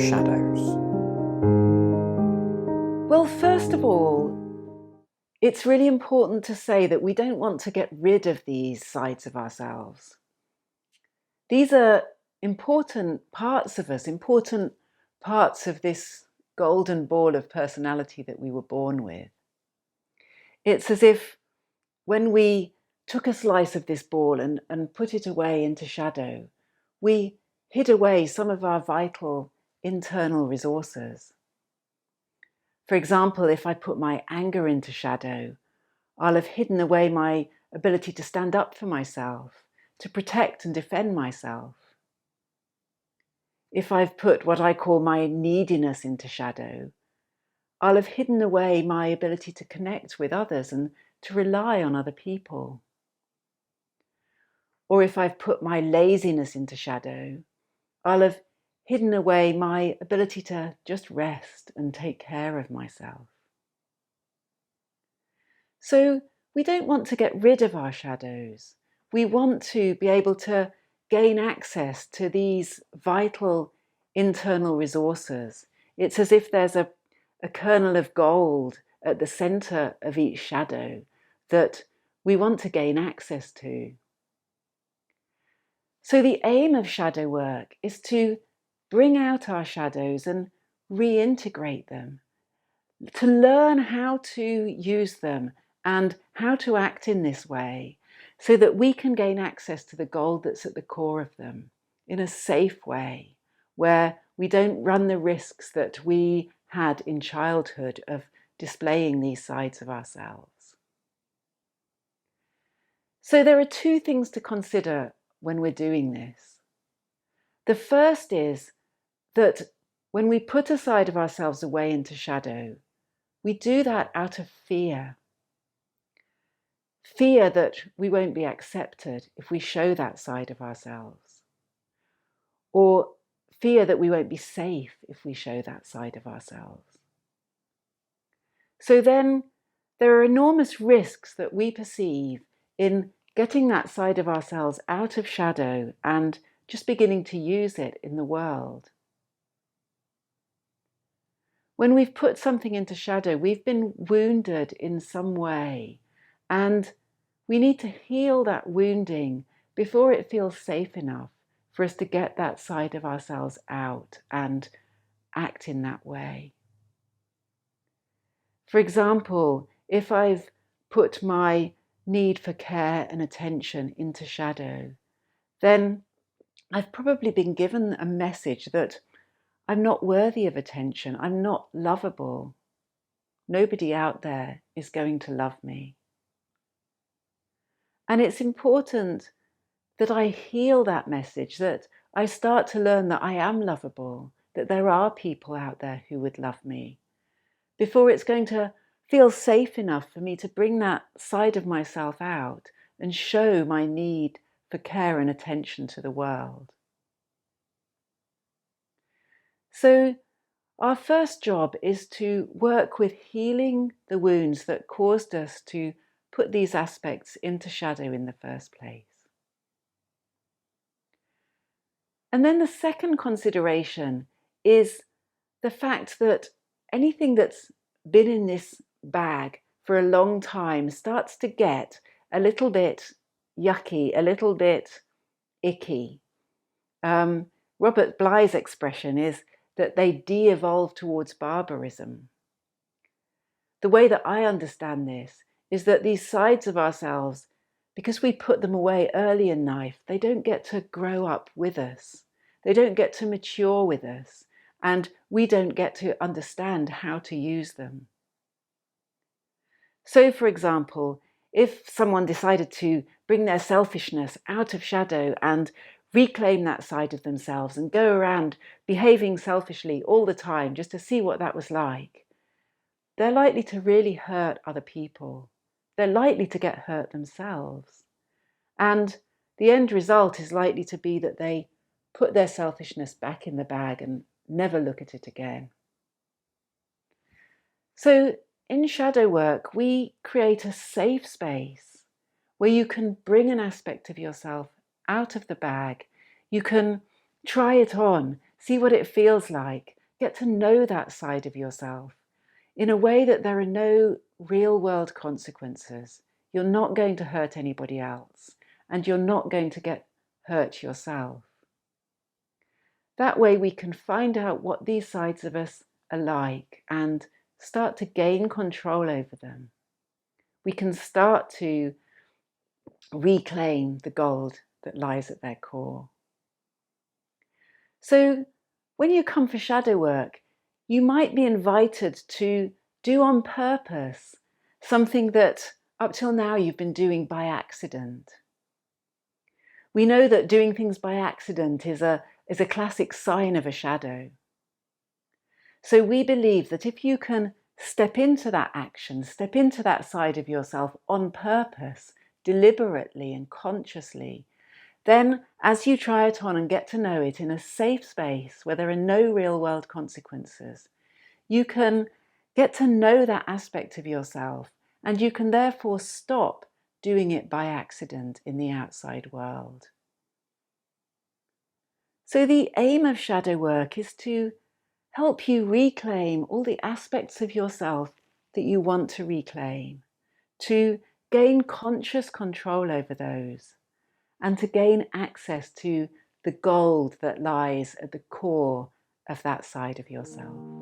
shadows? Well, first of all, it's really important to say that we don't want to get rid of these sides of ourselves. These are important parts of us, important parts of this golden ball of personality that we were born with. It's as if when we took a slice of this ball and put it away into shadow, we hid away some of our vital internal resources. For example, if I put my anger into shadow, I'll have hidden away my ability to stand up for myself, to protect and defend myself. If I've put what I call my neediness into shadow, I'll have hidden away my ability to connect with others and to rely on other people. Or if I've put my laziness into shadow, I'll have hidden away my ability to just rest and take care of myself. So we don't want to get rid of our shadows. We want to be able to gain access to these vital internal resources. It's as if there's a kernel of gold at the center of each shadow that we want to gain access to. So the aim of shadow work is to bring out our shadows and reintegrate them, to learn how to use them and how to act in this way so that we can gain access to the gold that's at the core of them in a safe way, where we don't run the risks that we had in childhood of displaying these sides of ourselves. So there are two things to consider when we're doing this. The first is that when we put a side of ourselves away into shadow, we do that out of fear. Fear that we won't be accepted if we show that side of ourselves. Or fear that we won't be safe if we show that side of ourselves. So then there are enormous risks that we perceive in getting that side of ourselves out of shadow and just beginning to use it in the world. When we've put something into shadow, we've been wounded in some way, and we need to heal that wounding before it feels safe enough for us to get that side of ourselves out and act in that way. For example, if I've put my need for care and attention into shadow, then I've probably been given a message that I'm not worthy of attention, I'm not lovable. Nobody out there is going to love me. And it's important that I heal that message, that I start to learn that I am lovable, that there are people out there who would love me, before it's going to feel safe enough for me to bring that side of myself out and show my need for care and attention to the world. So our first job is to work with healing the wounds that caused us to put these aspects into shadow in the first place. And then the second consideration is the fact that anything that's been in this bag for a long time starts to get a little bit yucky, a little bit icky. Robert Bly's expression is that they de-evolve towards barbarism. The way that I understand this is that these sides of ourselves, because we put them away early in life, they don't get to grow up with us. They don't get to mature with us, and we don't get to understand how to use them. So, for example, if someone decided to bring their selfishness out of shadow and reclaim that side of themselves and go around behaving selfishly all the time just to see what that was like, they're likely to really hurt other people. They're likely to get hurt themselves. And the end result is likely to be that they put their selfishness back in the bag and never look at it again. So in shadow work, we create a safe space where you can bring an aspect of yourself out of the bag. You can try it on, See what it feels like. Get to know that side of yourself in a way that there are no real world consequences. You're not going to hurt anybody else, and you're not going to get hurt yourself. That way we can find out what these sides of us are like and start to gain control over them. We can start to reclaim the gold that lies at their core. So when you come for shadow work, you might be invited to do on purpose something that up till now you've been doing by accident. We know that doing things by accident is a classic sign of a shadow. So we believe that if you can step into that action, step into that side of yourself on purpose, deliberately and consciously, then as you try it on and get to know it in a safe space where there are no real world consequences, you can get to know that aspect of yourself, and you can therefore stop doing it by accident in the outside world. So the aim of shadow work is to help you reclaim all the aspects of yourself that you want to reclaim, to gain conscious control over those, and to gain access to the gold that lies at the core of that side of yourself.